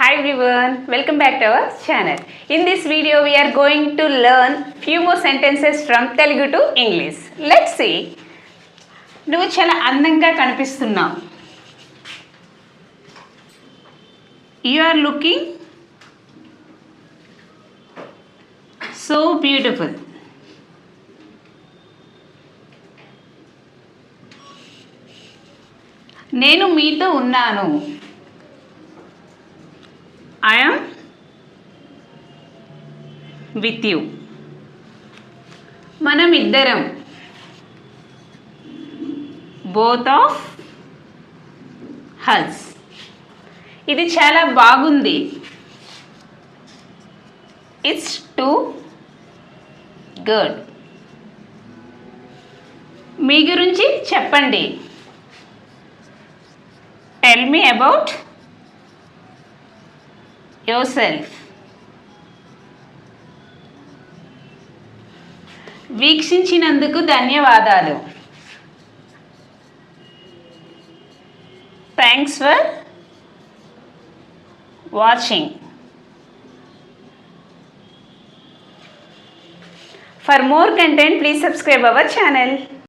Hi everyone, welcome back to our channel. In this video we are going to learn few more sentences from Telugu to English. Let's see. నువ్వు చాలా అందంగా కనిపిస్తున్నావు. You are looking so beautiful. నేను మీతో ఉన్నాను. I am with you. మనం ఇద్దరం. Both of us. ఇది చాలా బాగుంది. It's too good. మీ గురించి చెప్పండి. Tell me about yourself. వీక్షించినందుకు ధన్యవాదాలు. Thanks for watching. For more content, please subscribe our channel.